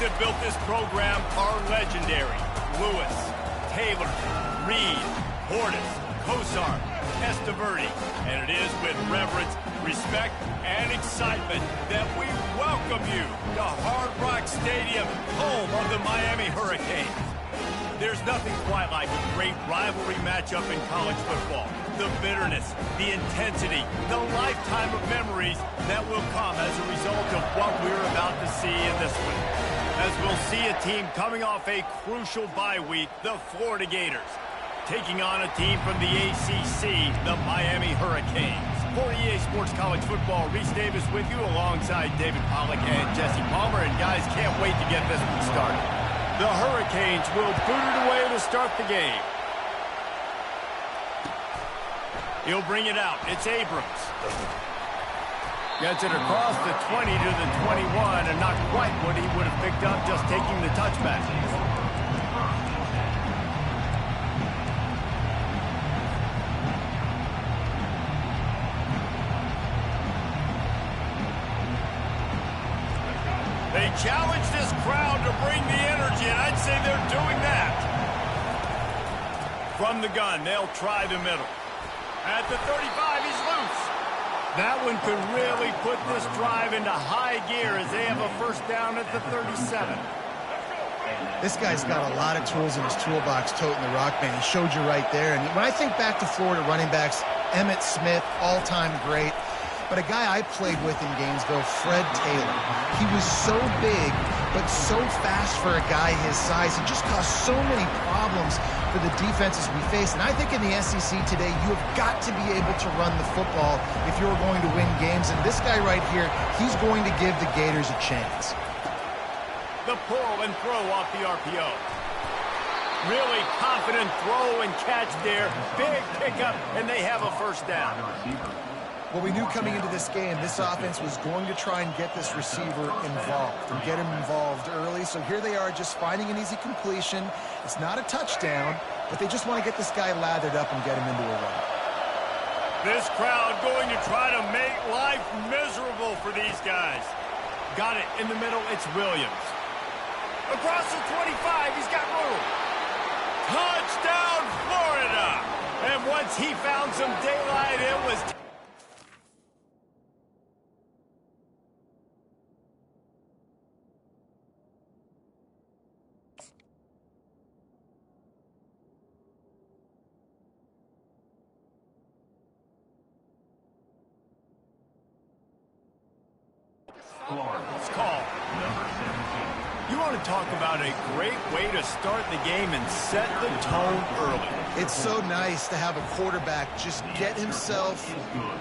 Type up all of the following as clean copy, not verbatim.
that built this program are legendary. Lewis, Taylor, Reed, Portis, Kosar, Testaverde. And it is with reverence, respect, and excitement that we welcome you to Hard Rock Stadium, home of the Miami Hurricanes. There's nothing quite like a great rivalry matchup in college football. The bitterness, the intensity, the lifetime of memories that will come as a result of what we're about to see in this one. As we'll see a team coming off a crucial bye week, the Florida Gators, taking on a team from the ACC, the Miami Hurricanes. For EA Sports College Football, Reese Davis with you alongside David Pollack and Jesse Palmer. And guys, can't wait to get this one started. The Hurricanes will boot it away to start the game. He'll bring it out. It's Abrams. Gets it across the 20 to the 21, and not quite what he would have picked up just taking the touchback. They challenge this crowd to bring the energy, and I'd say they're doing that. From the gun, they'll try the middle. At the 35, he's loose. That one could really put this drive into high gear as they have a first down at the 37. This guy's got a lot of tools in his toolbox, toting the rock, man. He showed you right there. And when I think back to Florida running backs, Emmitt Smith, all-time great. But a guy I played with in Gainesville, Fred Taylor. He was so big, but so fast for a guy his size. He just caused so many problems for the defenses we face. And I think in the SEC today, you have got to be able to run the football if you're going to win games. And this guy right here, he's going to give the Gators a chance. The pull and throw off the RPO. Really confident throw and catch there. Big pickup, and they have a first down. Well, we knew coming into this game, this offense was going to try and get this receiver involved and get him involved early. So here they are just finding an easy completion. It's not a touchdown, but they just want to get this guy lathered up and get him into a run. This crowd going to try to make life miserable for these guys. Got it in the middle, it's Williams. Across the 25, he's got room. Touchdown, Florida! And once he found some daylight, it was... It's called. You want to talk about a great way to start the game and set the tone early. It's so nice to have a quarterback just get himself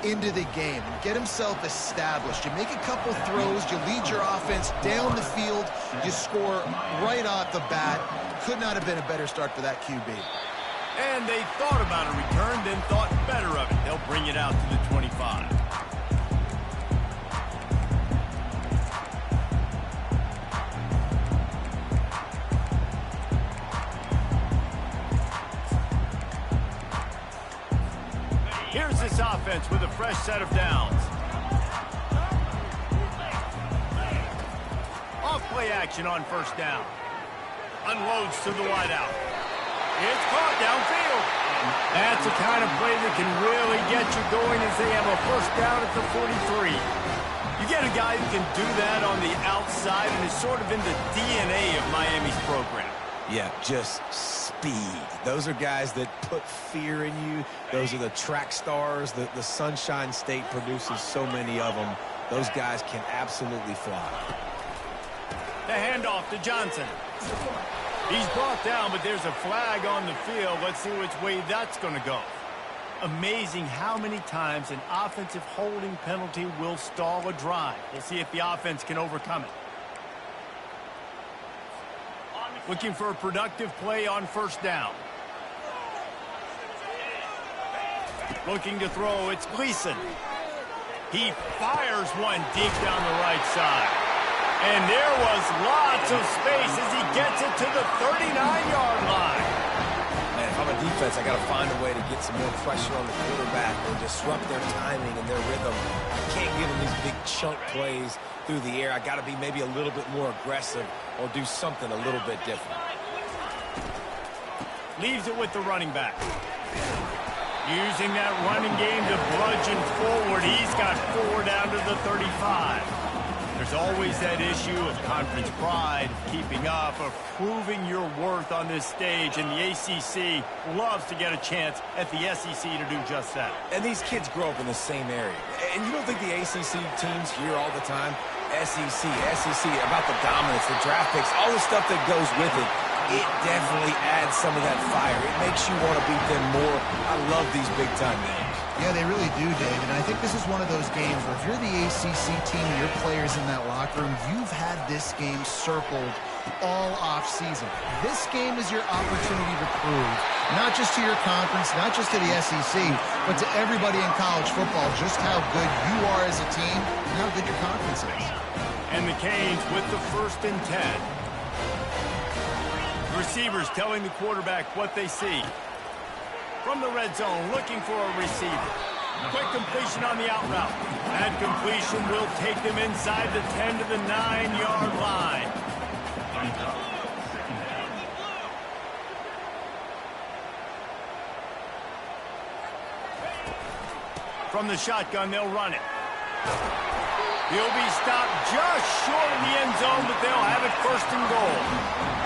into the game, get himself established. You make a couple throws, you lead your offense down the field, you score right off the bat. Could not have been a better start for that QB. And they thought about a return, then thought better of it. They'll bring it out to the 25. Here's this offense with a fresh set of downs. Off-play action on first down. Unloads to the wideout. It's caught downfield. That's the kind of play that can really get you going as they have a first down at the 43. You get a guy who can do that on the outside and is sort of in the DNA of Miami's program. Yeah, just speed. Those are guys that put fear in you. Those are the track stars. The Sunshine State produces so many of them. Those guys can absolutely fly. The handoff to Johnson. He's brought down, but there's a flag on the field. Let's see which way that's going to go. Amazing how many times an offensive holding penalty will stall a drive. We'll see if the offense can overcome it. Looking for a productive play on first down. Looking to throw, it's Gleason. He fires one deep down the right side. And there was lots of space as he gets it to the 39-yard line. Man, If I'm a defense, I got to find a way to get some more pressure on the quarterback or disrupt their timing and their rhythm. I can't give them these big chunk plays through the air. I got to be maybe a little bit more aggressive or do something a little bit different. Leaves it with the running back. Using that running game to bludgeon forward. He's got 4 down to the 35. There's always that issue of conference pride, keeping up, of proving your worth on this stage, and the ACC loves to get a chance at the SEC to do just that. And these kids grow up in the same area. And you don't think the ACC teams hear all the time, SEC, about the dominance, the draft picks, all the stuff that goes with it. It definitely adds some of that fire. It makes you want to beat them more. I love these big-time games. Yeah, they really do, David. And I think this is one of those games where if you're the ACC team and your players in that locker room, you've had this game circled all off-season. This game is your opportunity to prove, not just to your conference, not just to the SEC, but to everybody in college football, just how good you are as a team and how good your conference is. And the Canes with the 1st and 10. Receivers telling the quarterback what they see. From the red zone, looking for a receiver. Quick completion on the out route. That completion will take them inside the 10 to the 9-yard line. From the shotgun, they'll run it. He'll be stopped just short of the end zone, but they'll have it 1st and goal.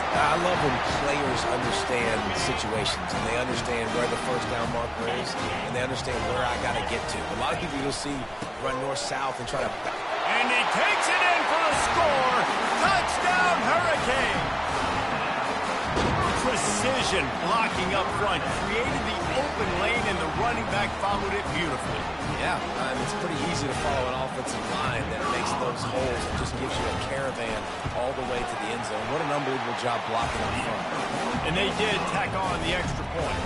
I love when players understand situations and they understand where the 1st down marker is and they understand where I got to get to. A lot of people you'll see run north-south and try to... And he takes it in for the score. Touchdown, Hurricane. Precision blocking up front. Created the open lane and the running back followed it beautifully. Yeah, it's pretty easy to follow an offensive line that makes those holes and just gives you a caravan all the way to the end zone. What an unbelievable job blocking up front. And they did tack on the extra point.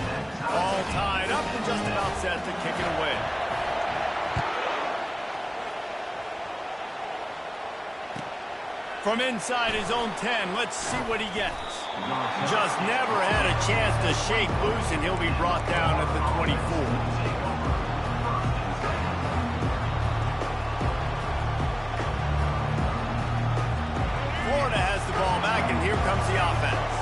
All tied up and just about set to kick it away. From inside his own 10, let's see what he gets. Just never had a chance to shake loose, and he'll be brought down at the 24. Florida has the ball back, and here comes the offense.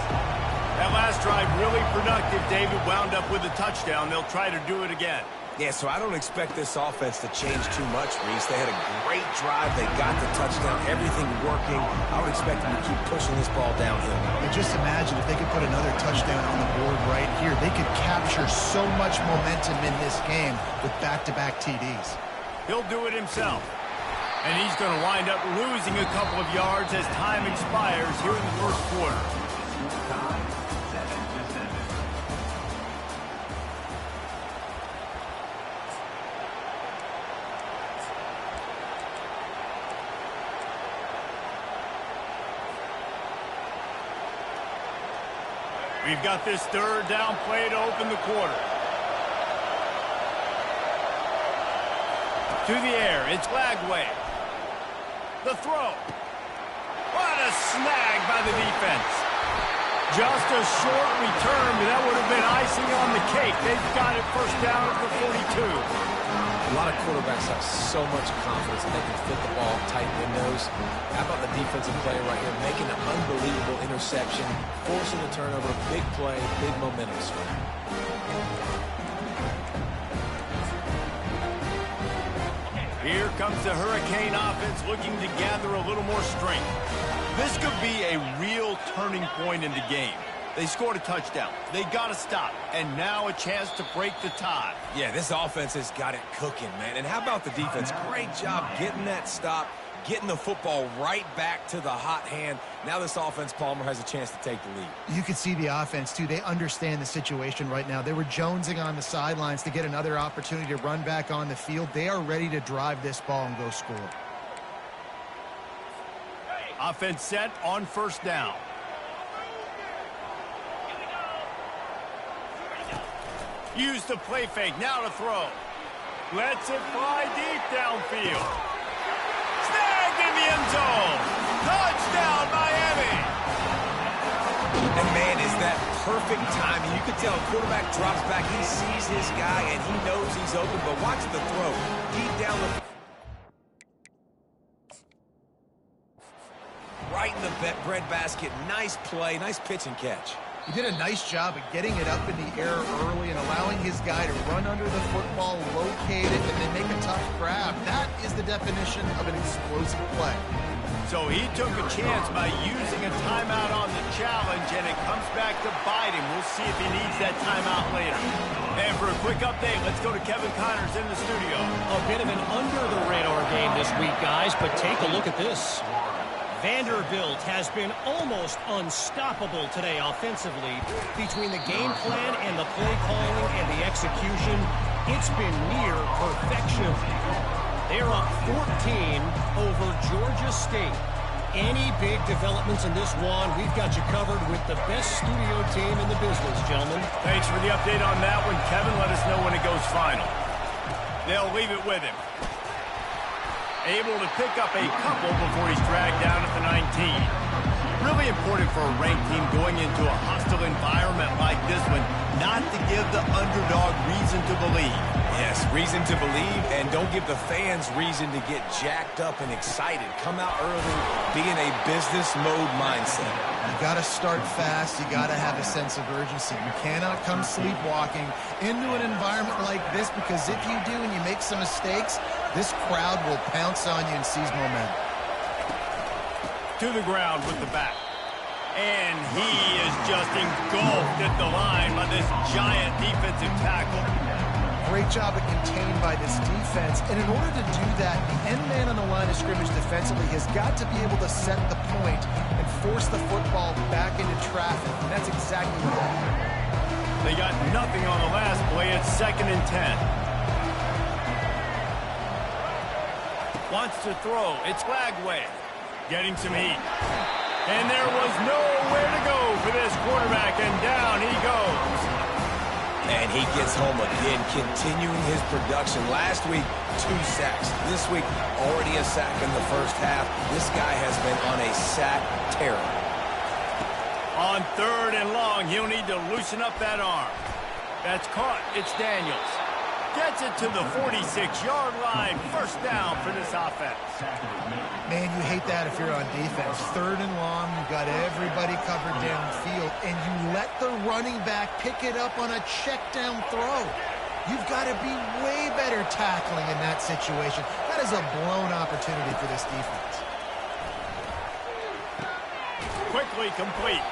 That last drive really productive. David wound up with a touchdown. They'll try to do it again. Yeah, so I don't expect this offense to change too much, Reese. They had a great drive. They got the touchdown. Everything working. I would expect them to keep pushing this ball downhill. And just imagine if they could put another touchdown on the board right here. They could capture so much momentum in this game with back-to-back TDs. He'll do it himself. And he's going to wind up losing a couple of yards as time expires here in the 1st quarter. We've got this 3rd down play to open the quarter. To the air, it's Lagway. The throw. What a snag by the defense. Just a short return, but that would have been icing on the cake. They've got it 1st down at the 42. A lot of quarterbacks have so much confidence that they can fit the ball tight windows. How about the defensive play right here, making an unbelievable interception, forcing the turnover, big play, big momentum swing. Here comes the Hurricane offense looking to gather a little more strength. This could be a real turning point in the game. They scored a touchdown. They got to stop. And now a chance to break the tie. Yeah, this offense has got it cooking, man. And how about the defense? Great job getting that stop, getting the football right back to the hot hand. Now this offense, Palmer, has a chance to take the lead. You could see the offense, too. They understand the situation right now. They were jonesing on the sidelines to get another opportunity to run back on the field. They are ready to drive this ball and go score. Offense set on 1st down. Use the play fake. Now to throw. Lets it fly deep downfield. Snagged in the end zone. Touchdown, Miami. And, man, is that perfect timing. You can tell quarterback drops back. He sees his guy, and he knows he's open. But watch the throw. Deep down the... Right in the breadbasket. Nice play. Nice pitch and catch. He did a nice job of getting it up in the air early and allowing his guy to run under the football, locate it, and then make a tough grab. That is the definition of an explosive play. So he took a chance by using a timeout on the challenge, and it comes back to bite him. We'll see if he needs that timeout later. And for a quick update, let's go to Kevin Connors in the studio. A bit of an under-the-radar game this week, guys, but take a look at this. Vanderbilt has been almost unstoppable today offensively. Between the game plan and the play calling and the execution, it's been near perfection. They're up 14 over Georgia State. Any big developments in this one, we've got you covered with the best studio team in the business, gentlemen. Thanks for the update on that one, Kevin. Let us know when it goes final. They'll leave it with him. Able to pick up a couple before he's dragged down at the 19. Really important for a ranked team going into a hostile environment like this one, not to give the underdog reason to believe. Yes, reason to believe, and don't give the fans reason to get jacked up and excited. Come out early, be in a business mode mindset. You got to start fast. You got to have a sense of urgency. You cannot come sleepwalking into an environment like this, because if you do and you make some mistakes, this crowd will pounce on you and seize momentum. To the ground with the back. And he is just engulfed at the line by this giant defensive tackle. Great job of contained by this defense. And in order to do that, the end man on the line of scrimmage defensively has got to be able to set the point and force the football back into traffic. And that's exactly what they did. They got nothing on the last play. It's 2nd and 10. Wants to throw. It's Lagway. Getting some heat. And there was nowhere to go for this quarterback, and down he goes. And he gets home again, continuing his production. Last week, 2 sacks. This week, already a sack in the first half. This guy has been on a sack tear. On 3rd and long, he'll need to loosen up that arm. That's caught. It's Daniels. Gets it to the 46-yard line. First down for this offense. Man, you hate that if you're on defense. 3rd and long, you've got everybody covered downfield, and you let the running back pick it up on a check down throw. You've got to be way better tackling in that situation. That is a blown opportunity for this defense. Quickly complete.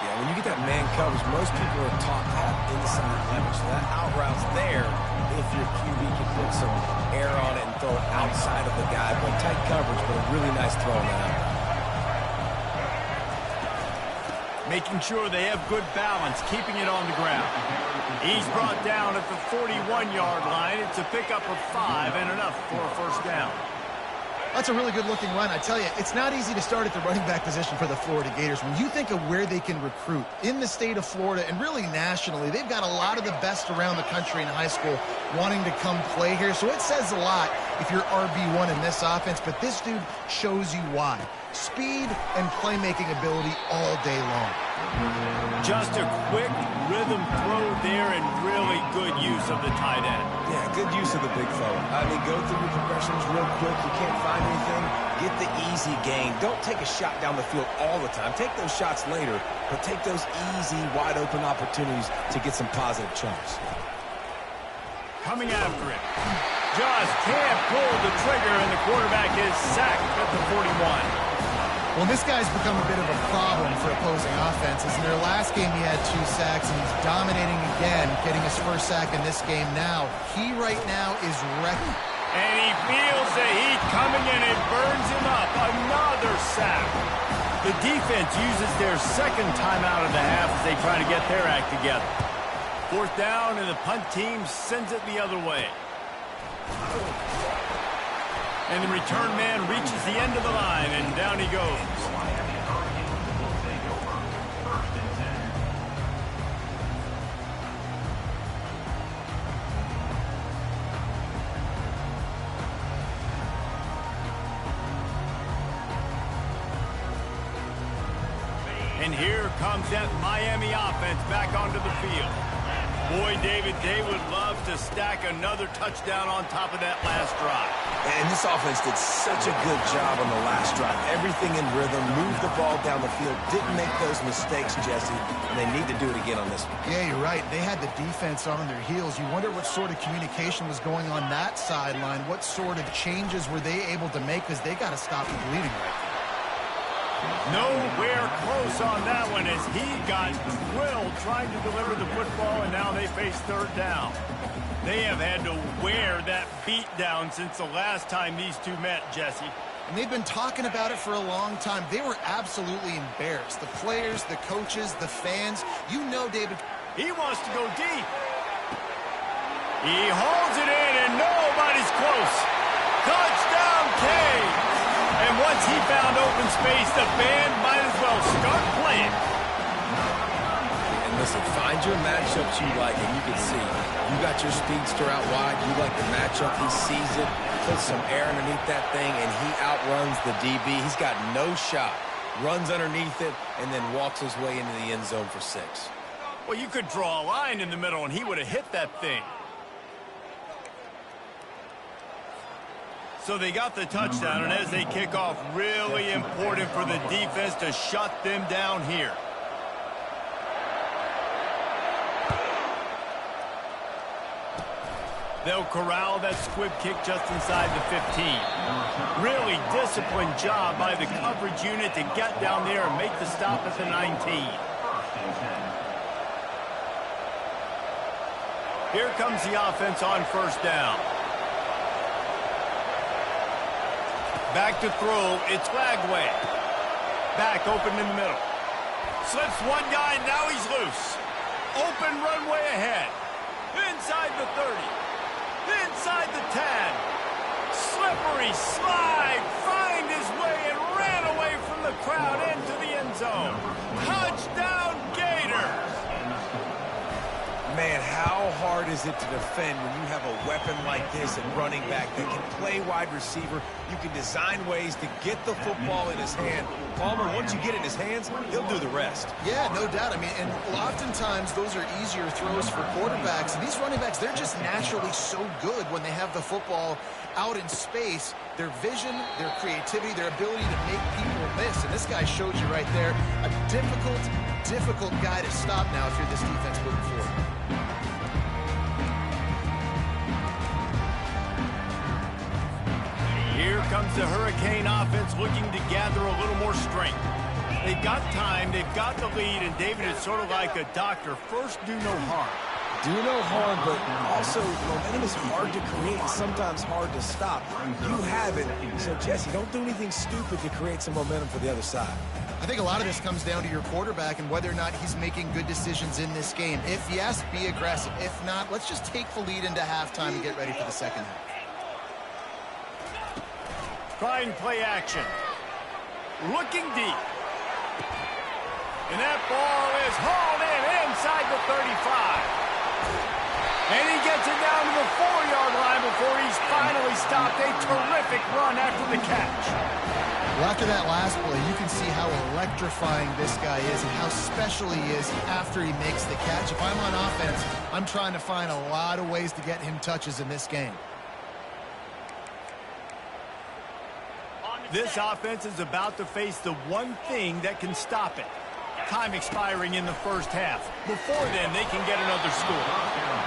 Yeah, when you get that man coverage, most people are taught to have inside leverage. So that out route's there if your QB can put some air on it and throw it outside of the guy. But tight coverage, but a really nice throw on that out route. Making sure they have good balance, keeping it on the ground. He's brought down at the 41-yard line. It's a pickup of 5 and enough for a first down. That's a really good-looking run. I tell you, it's not easy to start at the running back position for the Florida Gators. When you think of where they can recruit in the state of Florida and really nationally, they've got a lot of the best around the country in high school wanting to come play here. So it says a lot if you're RB1 in this offense, but this dude shows you why. Speed and playmaking ability all day long. Just a quick rhythm throw there and really good use of the tight end. Yeah, good use of the big fella. I mean, go through your progressions real quick. You can't find anything. Get the easy gain. Don't take a shot down the field all the time. Take those shots later, but take those easy, wide-open opportunities to get some positive chunks. Coming after it. Just can't pull the trigger, and the quarterback is sacked at the 41. Well, this guy's become a bit of a problem for opposing offenses. In their last game, he had 2 sacks, and he's dominating again, getting his first sack in this game now. He right now is wrecking. And he feels the heat coming in. It burns him up. Another sack. The defense uses their second timeout of the half as they try to get their act together. 4th down, and the punt team sends it the other way. And the return man reaches the end of the line, and down he goes. And here comes that Miami offense back onto the field. Boy, David, they would love to stack another touchdown on top of that last drive. And this offense did such a good job on the last drive. Everything in rhythm, moved the ball down the field, didn't make those mistakes, Jesse, and they need to do it again on this one. Yeah, you're right. They had the defense on their heels. You wonder what sort of communication was going on that sideline. What sort of changes were they able to make, because they got to stop the bleeding right now. Nowhere close on that one as he got thrilled trying to deliver the football, and now they face third down. They have had to wear that beat down since the last time these two met, Jesse. And they've been talking about it for a long time. They were absolutely embarrassed. The players, the coaches, the fans. You know, David. He wants to go deep. He holds it in, and nobody's close. Touchdown, K. And once he found open space, the band might as well start playing. And listen, find your matchups you like, and you can see. You got your speedster out wide. You like the matchup. He sees it, puts some air underneath that thing, and he outruns the DB. He's got no shot. Runs underneath it, and then walks his way into the end zone for 6. Well, you could draw a line in the middle, and he would have hit that thing. So they got the touchdown, and as they kick off, really important for the defense to shut them down here. They'll corral that squib kick just inside the 15. Really disciplined job by the coverage unit to get down there and make the stop at the 19. Here comes the offense on first down. Back to throw, it's Lagway. Back open in the middle. Slips one guy, now he's loose. Open runway ahead. Inside the 30. Inside the 10. Slippery slide. Find his way and ran away from the crowd into the end zone. Touchdown, Gators. Man, how hard is it to defend when you have a weapon like this at running back that can play wide receiver? You can design ways to get the football in his hand. Palmer, once you get it in his hands, he'll do the rest. Yeah, no doubt. I mean, and oftentimes those are easier throws for quarterbacks. And these running backs, they're just naturally so good when they have the football out in space. Their vision, their creativity, their ability to make people miss. And this guy shows you right there a difficult guy to stop now if you're this defense moving forward. Here comes the Hurricane offense looking to gather a little more strength. They've got time, they've got the lead, and David is sort of like a doctor. First, do no harm. Do no harm, but also momentum is hard to create and sometimes hard to stop. You have it, so Jesse, don't do anything stupid to create some momentum for the other side. I think a lot of this comes down to your quarterback and whether or not he's making good decisions in this game. If yes, be aggressive. If not, let's just take the lead into halftime and get ready for the second half. Trying play action. Looking deep. And that ball is hauled in inside the 35. And he gets it down to the 4-yard line before he's finally stopped. A terrific run after the catch. Well, after that last play, you can see how electrifying this guy is and how special he is after he makes the catch. If I'm on offense, I'm trying to find a lot of ways to get him touches in this game. This offense is about to face the one thing that can stop it. Time expiring in the first half. Before then, they can get another score.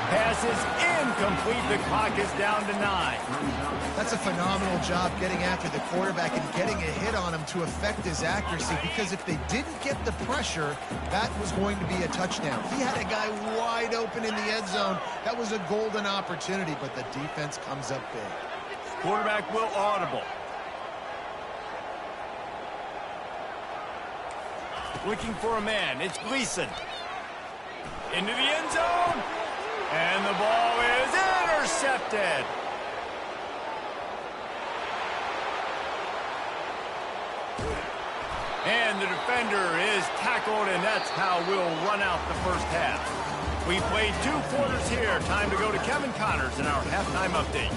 Pass is incomplete. The clock is down to 9. That's a phenomenal job getting after the quarterback and getting a hit on him to affect his accuracy, because if they didn't get the pressure, that was going to be a touchdown. He had a guy wide open in the end zone. That was a golden opportunity, but the defense comes up big. Quarterback will audible. Looking for a man. It's Gleason. Into the end zone. And the ball is intercepted. And the defender is tackled, and that's how we'll run out the first half. We played 2 quarters here. Time to go to Kevin Connors in our halftime update.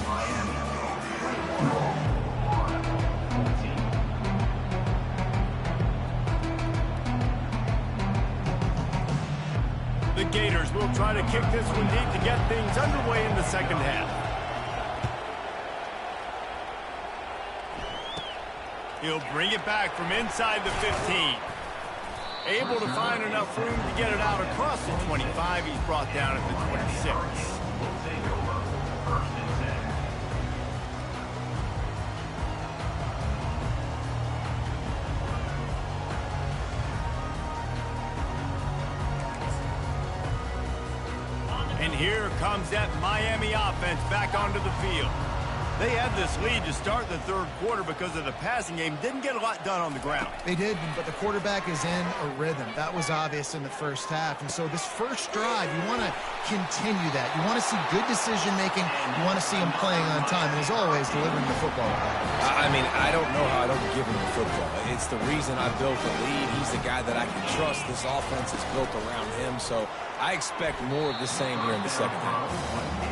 The Gators will try to kick this one deep to get things underway in the second half. He'll bring it back from inside the 15. Able to find enough room to get it out across the 25. He's brought down at the 26. And here comes that Miami offense back onto the field. They had this lead to start the third quarter because of the passing game. Didn't get a lot done on the ground. They did, but the quarterback is in a rhythm. That was obvious in the first half. And so this first drive, you want to continue that. You want to see good decision-making. You want to see him playing on time. And as always, delivering the football. I mean, I don't know how I don't give him the football. It's the reason I built the lead. He's the guy that I can trust. This offense is built around him. So I expect more of the same here in the second half.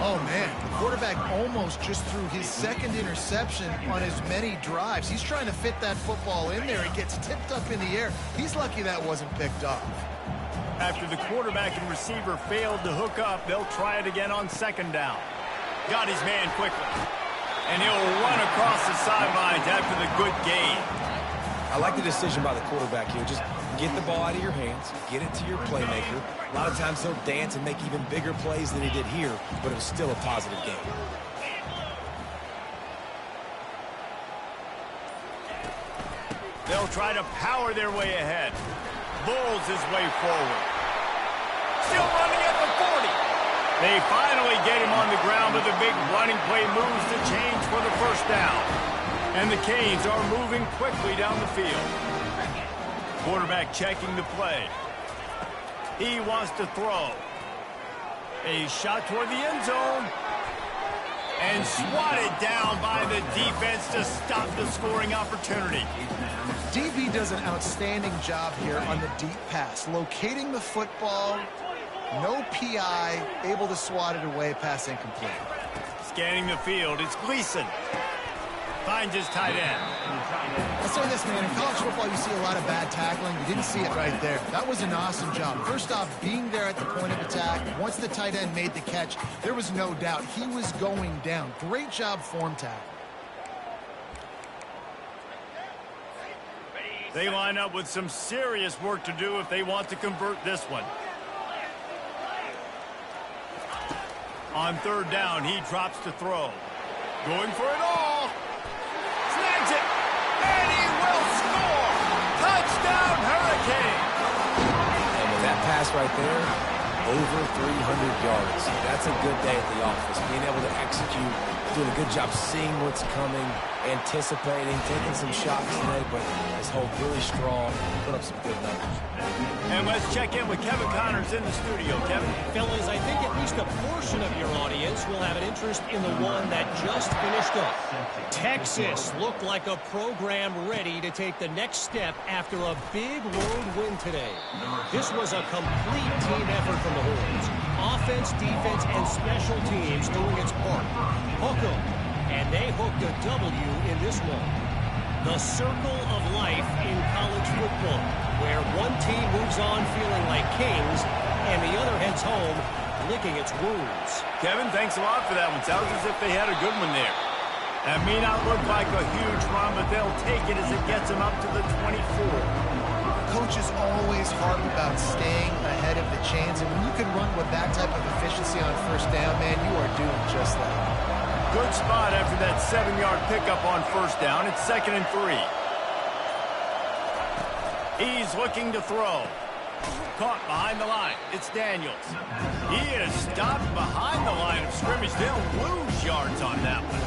Oh, man. The quarterback almost just threw his second interception on as many drives. He's trying to fit that football in there. It gets tipped up in the air. He's lucky that wasn't picked off. After the quarterback and receiver failed to hook up, they'll try it again on second down. Got his man quickly. And he'll run across the sidelines after the good gain. I like the decision by the quarterback here. Just get the ball out of your hands, get it to your playmaker. A lot of times he'll dance and make even bigger plays than he did here, but it was still a positive game. They'll try to power their way ahead. Bulls his way forward. Still running at the 40. They finally get him on the ground, but the big running play moves the chains for the first down. And the Canes are moving quickly down the field. Quarterback checking the play. He wants to throw. A shot toward the end zone. And swatted down by the defense to stop the scoring opportunity. DB does an outstanding job here on the deep pass. Locating the football, no PI, able to swat it away, pass incomplete. Scanning the field, it's Gleason. Finds his tight end. I'll say this, man. In college football, you see a lot of bad tackling. You didn't see it right there. That was an awesome job. First off, being there at the point of attack. Once the tight end made the catch, there was no doubt he was going down. Great job form tackle. They line up with some serious work to do if they want to convert this one. On third down, he drops to throw. Going for it all. Snags it. And he will score. Touchdown, Hurricane. And with that pass right there, over 300 yards. That's a good day at the office. Being able to execute, doing a good job seeing what's coming, anticipating, taking some shots today, but his hold really strong, put up some good numbers. And let's check in with Kevin Connors in the studio. Kevin? Fellas, I think at least a portion of your audience will have an interest in the one that just finished up. Texas looked like a program ready to take the next step after a big road win today. This was a complete team effort from the Horns. Offense, defense, and special teams doing its part. Hook 'em. And they hooked a W in this one. The circle of life in college football, where one team moves on feeling like kings, and the other heads home licking its wounds. Kevin, thanks a lot for that one. Sounds as if they had a good one there. That may not look like a huge run, but they'll take it as it gets them up to the 24. Coaches always harp about staying ahead of the chains, and when you can run with that type of efficiency on first down, man, you are doing just that. Good spot after that 7-yard pickup on first down. It's 2nd and 3. He's looking to throw. Caught behind the line. It's Daniels. He is stopped behind the line of scrimmage. They'll lose yards on that one.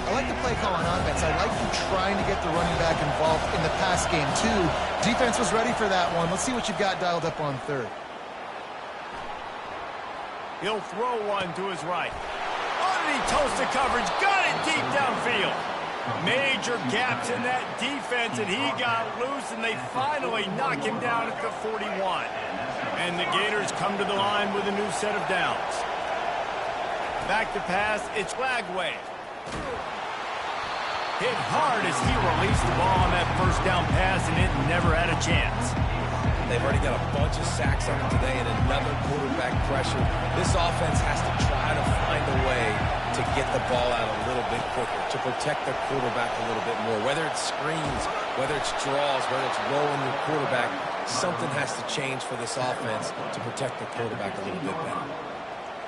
I like the play call on offense. I like you trying to get the running back involved in the pass game, too. Defense was ready for that one. Let's see what you've got dialed up on third. He'll throw one to his right. Underneath toasted coverage. Got it deep downfield. Major gaps in that defense, and he got loose, and they finally knock him down at the 41. And the Gators come to the line with a new set of downs. Back to pass. It's Lagway. Hit hard as he released the ball on that first down pass, and it never had a chance. They've already got a bunch of sacks on them today and another quarterback pressure. This offense has to try to find a way to get the ball out a little bit quicker, to protect the quarterback a little bit more. Whether it's screens, whether it's draws, whether it's rolling your quarterback, something has to change for this offense to protect the quarterback a little bit better.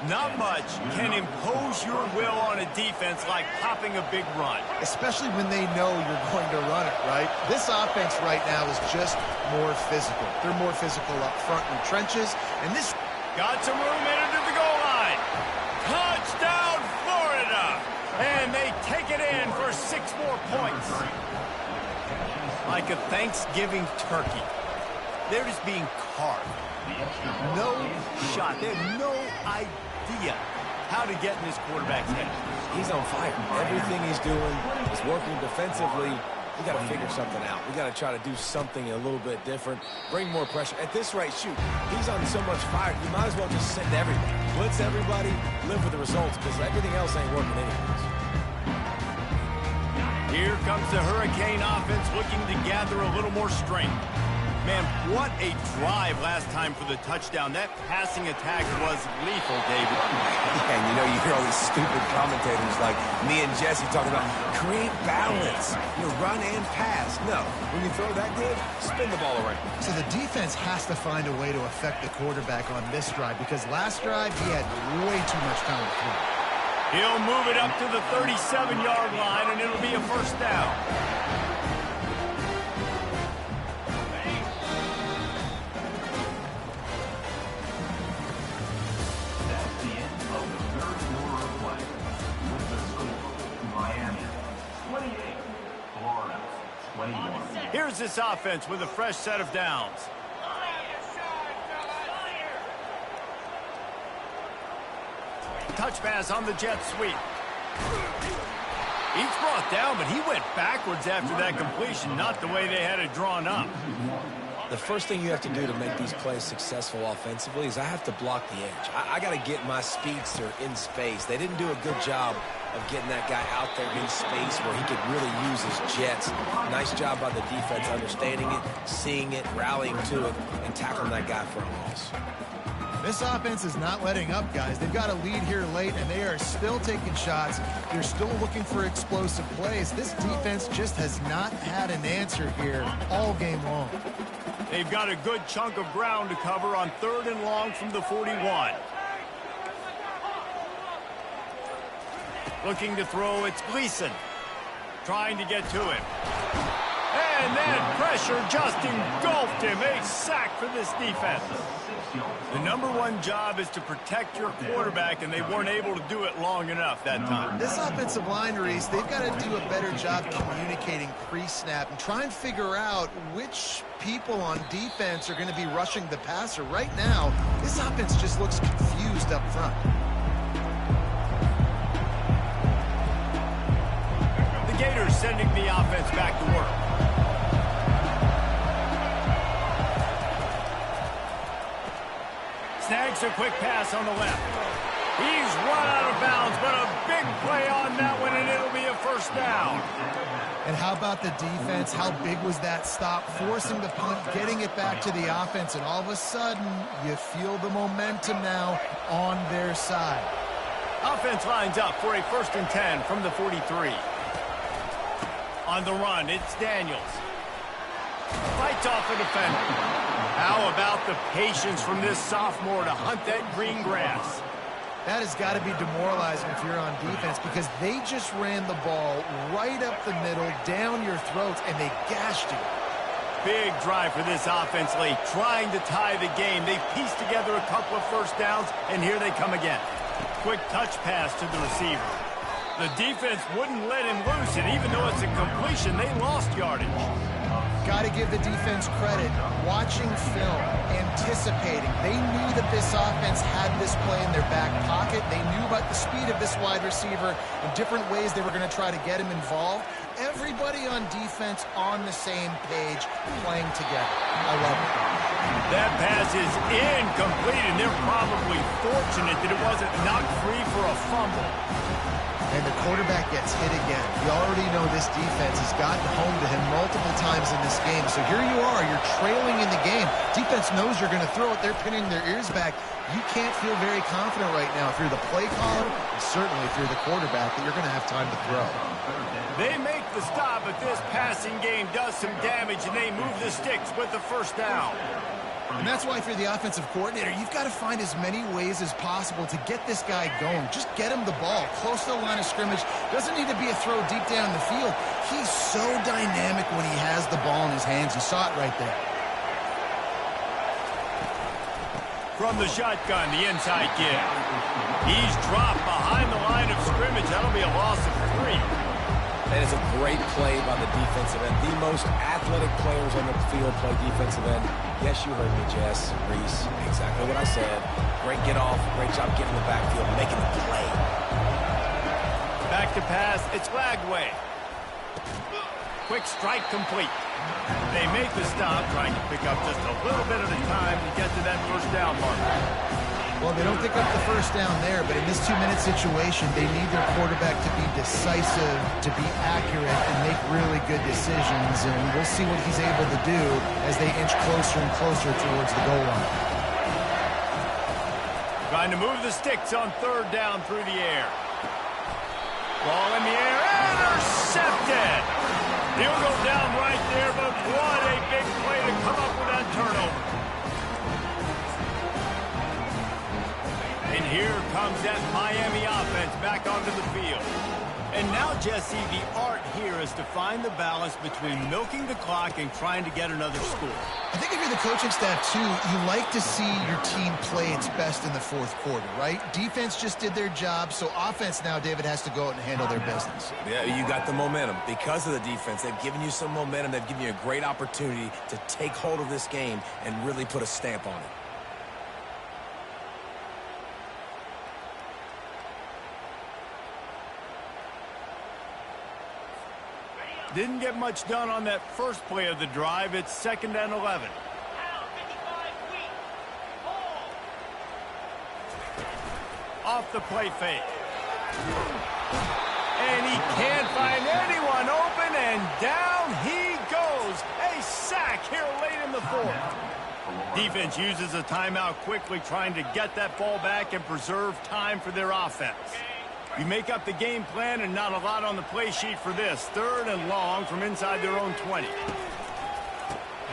Not much can impose your will on a defense like popping a big run. Especially when they know you're going to run it, right? This offense right now is just more physical. They're more physical up front in the trenches, and this... Got some room into the goal line. Touchdown, Florida! And they take it in for 6 more points. Like a Thanksgiving turkey. They're just being carved. No shot. They have no idea how to get in this quarterback's head. He's on fire. Everything he's doing is working defensively. We got to figure something out. We got to try to do something a little bit different. Bring more pressure. At this rate, shoot, he's on so much fire, you might as well just send everybody. Blitz everybody, live with the results, because everything else ain't working anyways. Here comes the Hurricane offense looking to gather a little more strength. Man, what a drive last time for the touchdown. That passing attack was lethal, David. Yeah, and you know, you hear all these stupid commentators like me and Jesse talking about create balance, run and pass. No, when you throw that good, spin the ball around. So the defense has to find a way to affect the quarterback on this drive, because last drive he had way too much time to throw. He'll move it up to the 37-yard line, and it'll be a first down. Here's this offense with a fresh set of downs. Touch pass on the jet sweep. Each brought down, but he went backwards after that completion, not the way they had it drawn up. The first thing you have to do to make these plays successful offensively is I have to block the edge. I got to get my speedster in space. They didn't do a good job of getting that guy out there in space where he could really use his jets. Nice job by the defense understanding it, seeing it, rallying to it, and tackling that guy for a loss. This offense is not letting up, guys. They've got a lead here late, and they are still taking shots. They're still looking for explosive plays. This defense just has not had an answer here all game long. They've got a good chunk of ground to cover on 3rd and long from the 41. Looking to throw, it's Gleason. Trying to get to him. And then pressure just engulfed him. A sack for this defense. The #1 job is to protect your quarterback, and they weren't able to do it long enough that time. This offensive line, Reese, they've got to do a better job communicating pre-snap and try and figure out which people on defense are going to be rushing the passer. Right now, this offense just looks confused up front. The Gators sending the offense back to work. Snags a quick pass on the left. He's run out of bounds, but a big play on that one, and it'll be a first down. And how about the defense? How big was that stop? Forcing the punt, getting it back to the offense, and all of a sudden, you feel the momentum now on their side. Offense lines up for a 1st and 10 from the 43. On the run, it's Daniels. Fights off a defender. How about the patience from this sophomore to hunt that green grass? That has got to be demoralizing if you're on defense, because they just ran the ball right up the middle, down your throats, and they gashed you. Big drive for this offense late, trying to tie the game. They pieced together a couple of first downs, and here they come again. Quick touch pass to the receiver. The defense wouldn't let him loose, and even though it's a completion, they lost yardage. Got to give the defense credit. Watching film, anticipating. They knew that this offense had this play in their back pocket. They knew about the speed of this wide receiver and different ways they were going to try to get him involved. Everybody on defense on the same page, playing together. I love it. That pass is incomplete, and they're probably fortunate that it wasn't knocked free for a fumble. And the quarterback gets hit again. You already know this defense has gotten home to him multiple times in this game. So here you are, you're trailing in the game. Defense knows you're going to throw it. They're pinning their ears back. You can't feel very confident right now if you're the play caller, and certainly if you're the quarterback, that you're going to have time to throw. They make the stop, but this passing game does some damage, and they move the sticks with the first down. And that's why if you're the offensive coordinator, you've got to find as many ways as possible to get this guy going. Just get him the ball close to the line of scrimmage. Doesn't need to be a throw deep down the field. He's so dynamic when he has the ball in his hands. You saw it right there. From the shotgun, the inside give. He's dropped behind the line of scrimmage. That'll be a loss of 3. That is a great play by the defensive end. The most athletic players on the field play defensive end. Yes, you heard me, Jess, Reese. Exactly what I said. Great get off. Great job getting the backfield, making the play. Back to pass. It's Lagway. Quick strike complete. They make the stop, trying to pick up just a little bit at a time to get to that first down marker. Well, they don't pick up the first down there, but in this 2-minute situation, they need their quarterback to be decisive, to be accurate, and make really good decisions. And we'll see what he's able to do as they inch closer and closer towards the goal line. Trying to move the sticks on third down through the air. Ball in the air, intercepted! He'll go down right there, but what a big play to come up with that turnover. And here comes that Miami offense back onto the field. And now, Jesse, the art here is to find the balance between milking the clock and trying to get another score. I think if you're the coaching staff, too, you like to see your team play its best in the fourth quarter, right? Defense just did their job, so offense now, David, has to go out and handle their business. Yeah, you got the momentum. Because of the defense, they've given you some momentum. They've given you a great opportunity to take hold of this game and really put a stamp on it. Didn't get much done on that first play of the drive. It's 2nd and 11. Off the play fake. And he can't find anyone open, and down he goes. A sack here late in the 4th. Defense uses a timeout quickly, trying to get that ball back and preserve time for their offense. You make up the game plan and not a lot on the play sheet for this. 3rd and long from inside their own 20.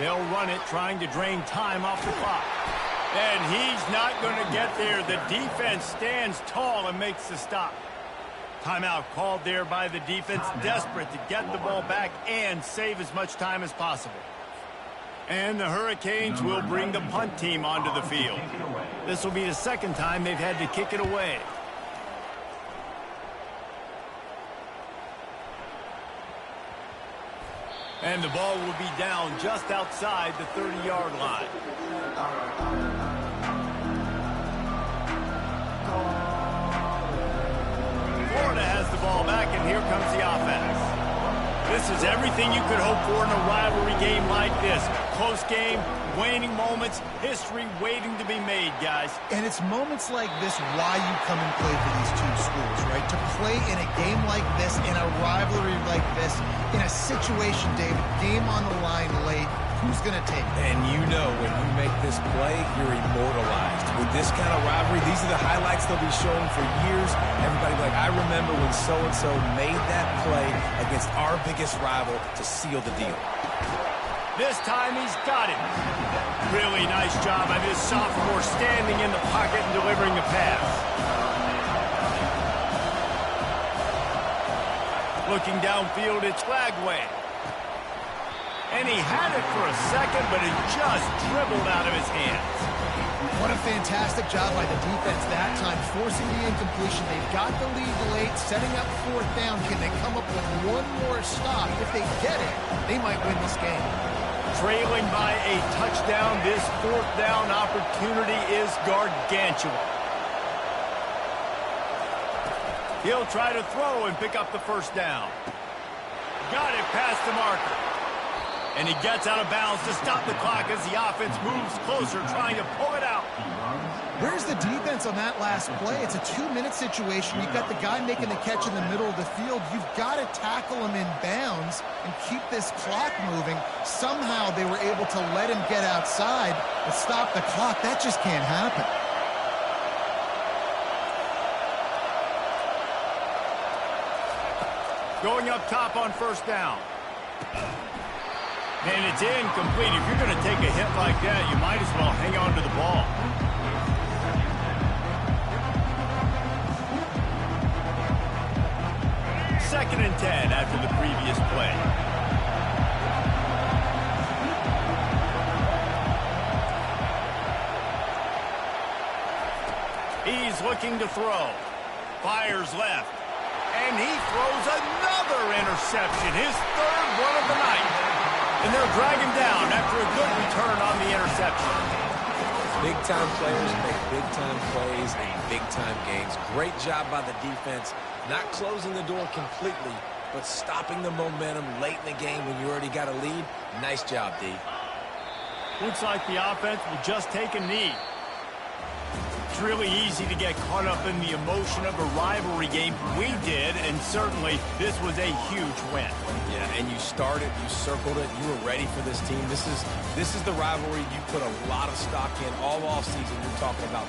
They'll run it, trying to drain time off the clock. And he's not going to get there. The defense stands tall and makes the stop. Timeout called there by the defense, desperate to get the ball back and save as much time as possible. And the Hurricanes will bring the punt team onto the field. This will be the 2nd time they've had to kick it away. And the ball will be down just outside the 30-yard line. Florida has the ball back, and here comes the offense. This is everything you could hope for in a rivalry game like this. Close game, waning moments, history waiting to be made, guys. And it's moments like this why you come and play for these two schools, right? To play in a game like this, in a rivalry like this, in a situation, David, game on the line late, who's going to take it? And you know when you make this play, you're immortalized. With this kind of rivalry, these are the highlights they'll be showing for years. Everybody like, I remember when so-and-so made that play against our biggest rival to seal the deal. This time he's got it. Really nice job by this sophomore standing in the pocket and delivering the pass. Looking downfield, it's Lagway. And he had it for a second, but it just dribbled out of his hands. What a fantastic job by the defense that time, forcing the incompletion. They've got the lead late, setting up 4th down. Can they come up with one more stop? If they get it, they might win this game. Trailing by a touchdown, this 4th down opportunity is gargantuan. He'll try to throw and pick up the first down. Got it past the marker. And he gets out of bounds to stop the clock as the offense moves closer, trying to pull it out. Where's the defense on that last play? It's a 2-minute situation. You've got the guy making the catch in the middle of the field. You've got to tackle him in bounds and keep this clock moving. Somehow they were able to let him get outside and stop the clock. That just can't happen. Going up top on first down. And it's incomplete. If you're going to take a hit like that, you might as well hang on to the ball. Second and 10 after the previous play. He's looking to throw. Fires left. And he throws another interception, his third one of the night. And they'll drag him down after a good return on the interception. Big-time players make big-time plays in big-time games. Great job by the defense, not closing the door completely, but stopping the momentum late in the game when you already got a lead. Nice job, D. Looks like the offense will just take a knee. It's really easy to get caught up in the emotion of a rivalry game. We did, and certainly this was a huge win. Yeah, and you started, you circled it, you were ready for this team. This is the rivalry you put a lot of stock in all offseason. You're talking about